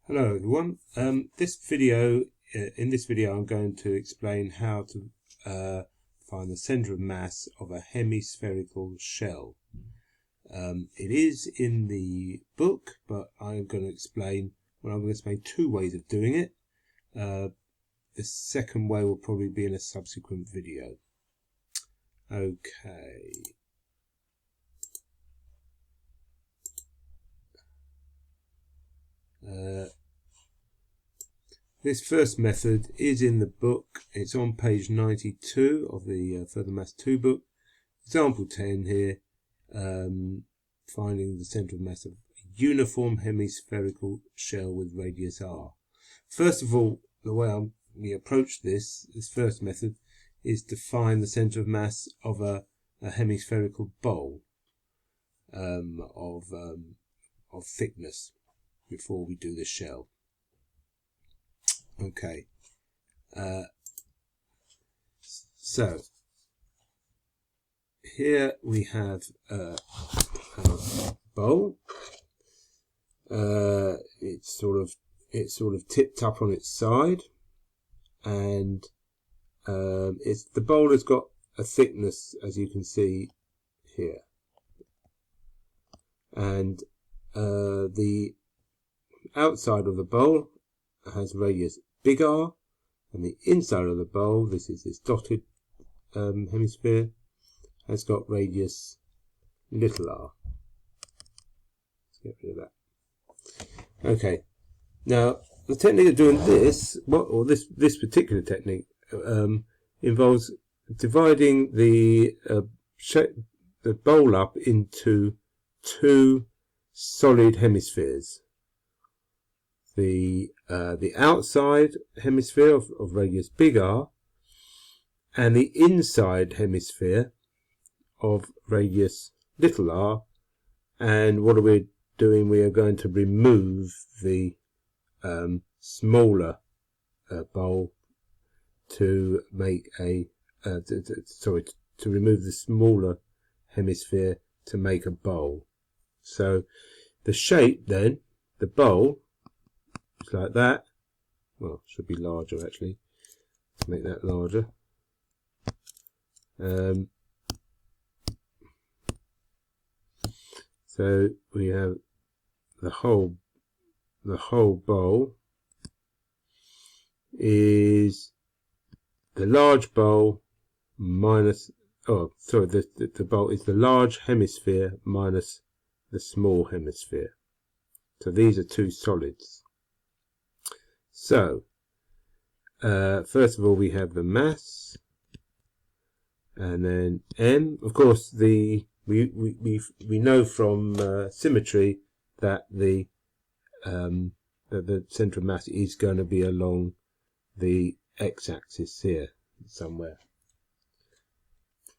Hello everyone. In this video I'm going to explain how to find the center of mass of a hemispherical shell. It is in the book, but I'm going to explain two ways of doing it. The second way will probably be in a subsequent video. Okay. This first method is in the book. It's on page 92 of the Further Maths 2 book. Example 10 here, finding the centre of mass of a uniform hemispherical shell with radius r. First of all, the way we approach this first method is to find the centre of mass of a hemispherical bowl of thickness before we do the shell. Okay, so here we have a bowl. It's sort of tipped up on its side, and the bowl has got a thickness, as you can see here, and the outside of the bowl has radius big R, and the inside of the bowl, this is this dotted hemisphere, has got radius little r. Let's get rid of that. Okay, now the technique of doing this, this particular technique, involves dividing the bowl up into two solid hemispheres. The outside hemisphere of radius big R and the inside hemisphere of radius little r. And what are we doing? We are going to remove the smaller bowl to make a to remove the smaller hemisphere to make a bowl. So the shape then, the bowl, like that. Well, should be larger actually. Let's make that larger. So we have the whole bowl is the large bowl minus, the bowl is the large hemisphere minus the small hemisphere. So these are two solids. So, first of all, we have the mass, and then m. Of course, we know from symmetry that the centre of mass is going to be along the x-axis here somewhere.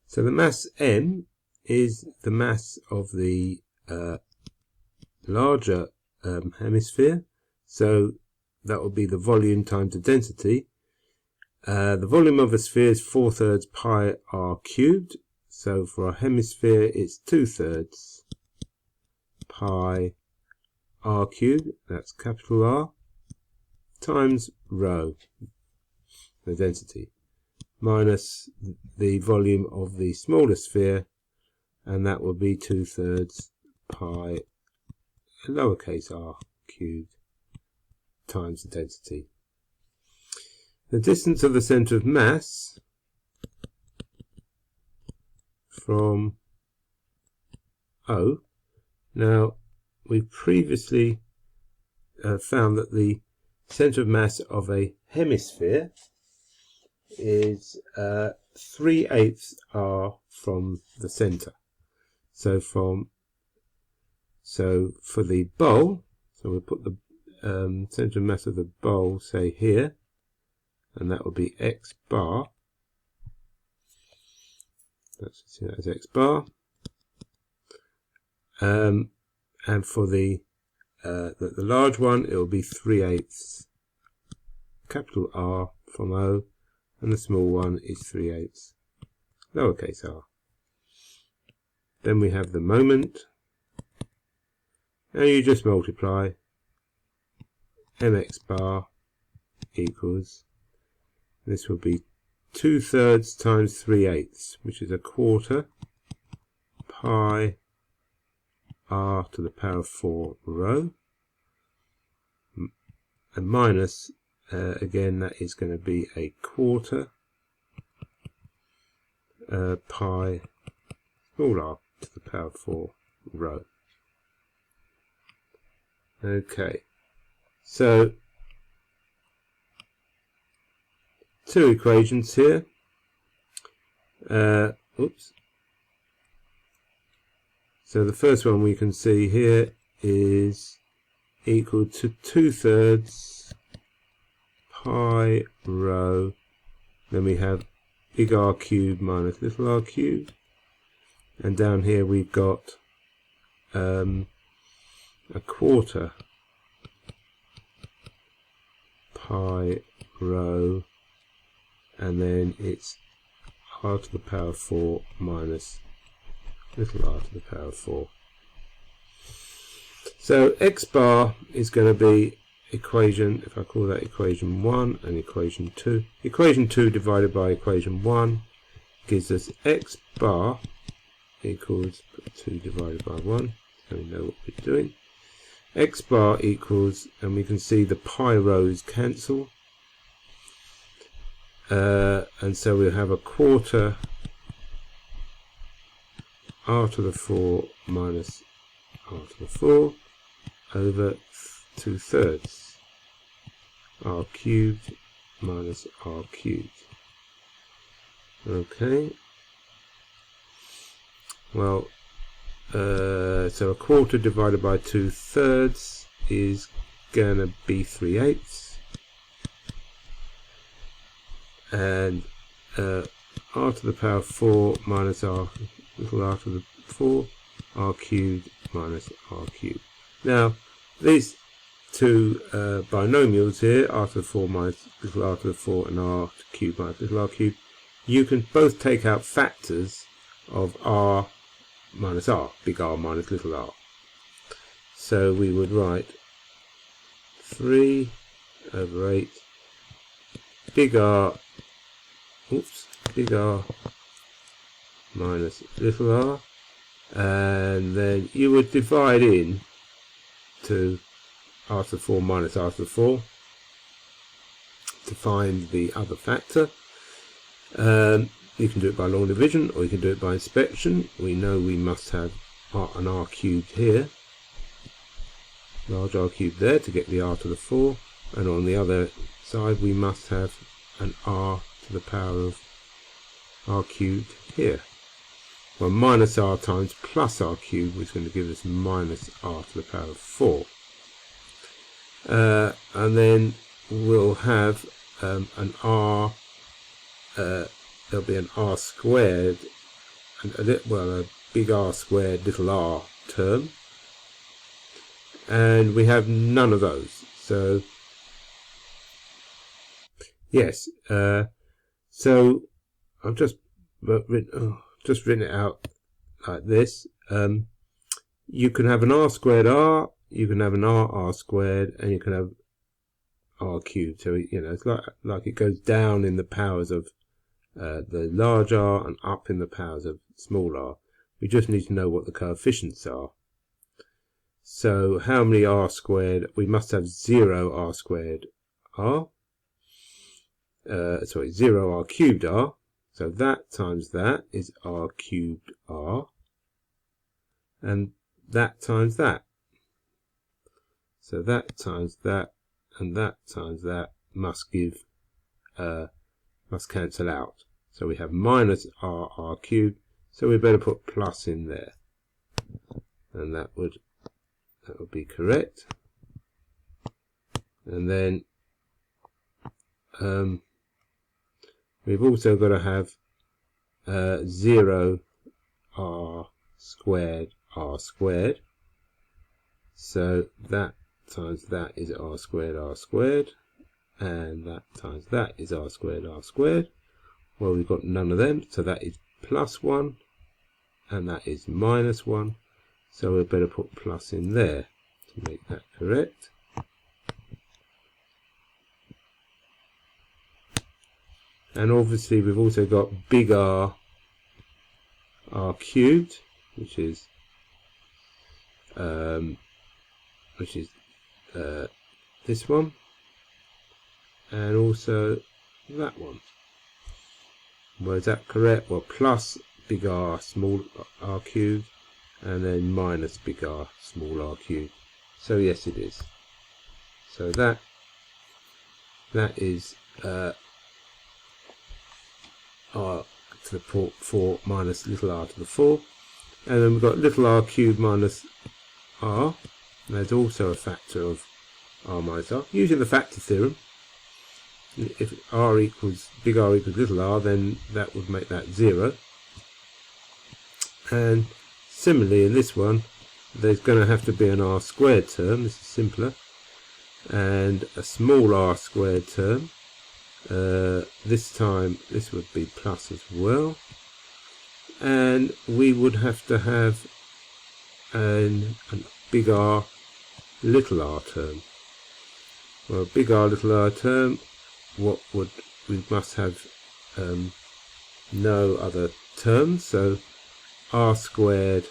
So the mass m is the mass of the larger hemisphere. So that will be the volume times the density. The volume of a sphere is 4/3 pi r cubed. So for a hemisphere, it's 2/3 pi r cubed. That's capital R times rho, the density, minus the volume of the smaller sphere, and that will be 2/3 pi lowercase r cubed times the density. The distance of the centre of mass from O. Now, we previously found that the centre of mass of a hemisphere is 3/8 r from the centre. So for the bowl, so we'll put the centre of mass of the bowl, say here, and that will be x bar. Let's see that as x bar. And for the large one, it will be 3/8 capital R from O, and the small one is 3/8 lowercase r. Then we have the moment, and you just multiply mx bar equals, this will be 2/3 times 3/8, which is 1/4 pi r to the power of 4 rho, and minus, again, that is going to be 1/4 pi small r to the power of 4 rho. Okay, so two equations here. Oops. So the first one we can see here is equal to 2/3 pi rho. Then we have big R cubed minus little r cubed. And down here we've got 1/4 pi rho, and then it's r to the power of 4 minus little r to the power of 4. So x bar is going to be equation, if I call that equation 1 and equation 2. Equation 2 divided by equation 1 gives us x bar equals 2 divided by 1, so we know what we're doing. X bar equals, and we can see the pi rows cancel, and so we'll have 1/4 r to the 4 minus r to the 4 over 2/3 r cubed minus r cubed. Okay, well, so 1/4 divided by 2/3 is going to be 3/8, and r to the power of 4 minus r little r to the 4, r cubed minus r cubed. Now these two binomials here, r to the 4 minus little r to the 4 and r cubed minus little r cubed, you can both take out factors of r minus r, big R minus little r. So we would write 3 over 8 big R, big R minus little r, and then you would divide in to r to the 4 minus r to the 4 to find the other factor. You can do it by long division, or you can do it by inspection. We know we must have an r cubed here, large R cubed there, to get the r to the 4, and on the other side we must have an r to the power of r cubed here. Well, minus r times plus r cubed is going to give us minus r to the power of 4. And then we'll have an r, there'll be an r squared, and a big R squared little r term, and we have none of those. So yes, so I've just written it out like this. You can have an r squared r, you can have an r squared, and you can have r cubed. So you know, it's like it goes down in the powers of the large R and up in the powers of small r. We just need to know what the coefficients are. So how many r squared? We must have 0 r squared r. 0 r cubed r. So that times that is r cubed r, and that times that. So that times that and that times that must give must cancel out. So we have minus r cubed, so we better put plus in there, and that would be correct. And then we've also got to have 0 r squared, so that times that is r squared, and that times that is r squared. Well, we've got none of them, so that is plus 1, and that is minus 1, so we better put plus in there to make that correct. and obviously we've also got big R cubed, which is this one, and also that one. Well, is that correct? Well, plus big R small r cubed, and then minus big R small r cubed. So yes, it is. So that is r to the 4 minus little r to the 4, and then we've got little r cubed minus r. And there's also a factor of r minus r. Using the factor theorem, if big R equals little r, then that would make that 0. And similarly in this one, there's going to have to be an r squared term. This is simpler, and a small r squared term. This time this would be plus as well, and we would have to have a big R little r term. Well, big R little r term, we must have no other terms, so r squared,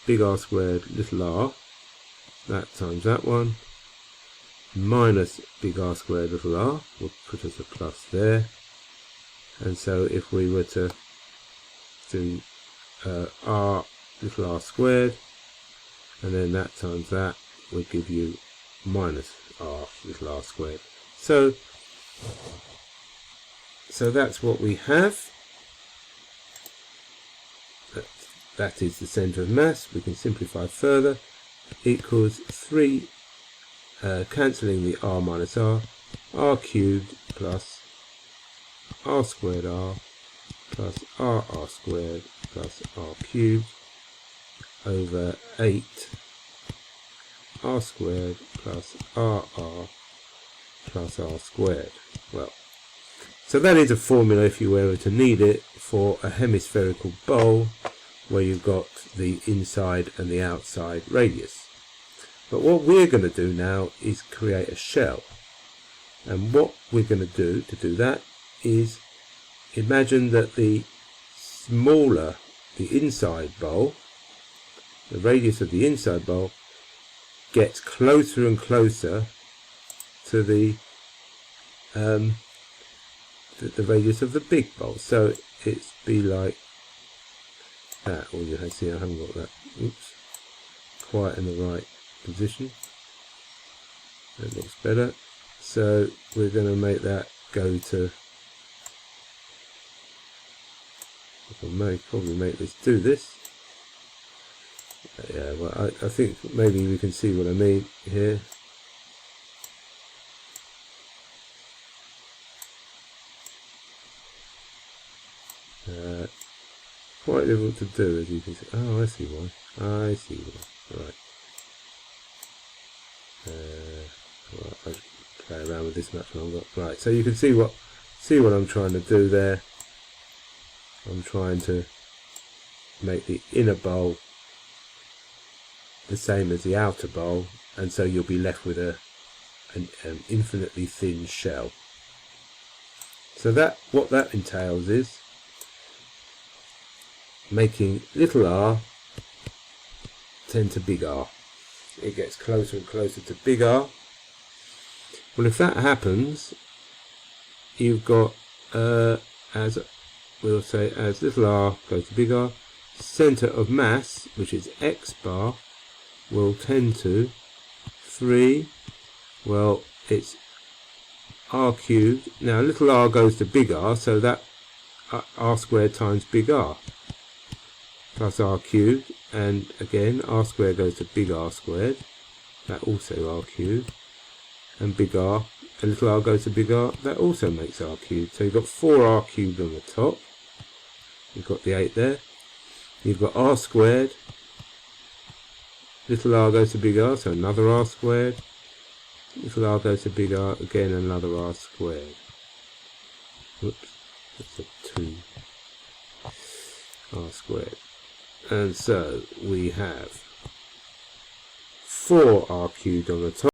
big R squared little r, that times that one, minus big R squared little r would put us a plus there. And so if we were to do r little r squared, and then that times that would give you minus r little r squared. So that's what we have. That is the centre of mass. We can simplify further. Equals 3, cancelling the r minus r cubed plus r squared r plus r squared plus r cubed over 8 r squared plus r plus r squared. Well, so that is a formula if you were to need it for a hemispherical bowl where you've got the inside and the outside radius. But what we're going to do now is create a shell. And what we're going to do that is imagine that the smaller the inside bowl, the radius of the inside bowl, gets closer and closer to the radius of the big bowl. So it's be like that. Or you see, I haven't got that. Oops, quite in the right position. That looks better. So we're going to make that go to. I may probably make this do this. Yeah, well, I think maybe we can see what I mean here. Quite difficult to do, as you can see. Oh, I see why. I see why. Right. Well, I'll play around with this much longer. Right. So you can see what I'm trying to do there. I'm trying to make the inner bowl the same as the outer bowl, and so you'll be left with an infinitely thin shell. So what that entails is making little r tend to big R. It gets closer and closer to big R. Well, if that happens, you've got as we'll say, as little r goes to big R, centre of mass, which is x bar, will tend to 3, well, it's r cubed. Now little r goes to big R, so that r squared times big R plus r cubed, and again r squared goes to big R squared, that also r cubed, and big R, and little r goes to big R, that also makes r cubed. So you've got 4r cubed on the top, you've got the 8 there, you've got r squared, little r goes to big R, so another r squared, little r goes to big R, again another r squared. Whoops, that's a 2 r squared. And so we have 4r cubed on the top.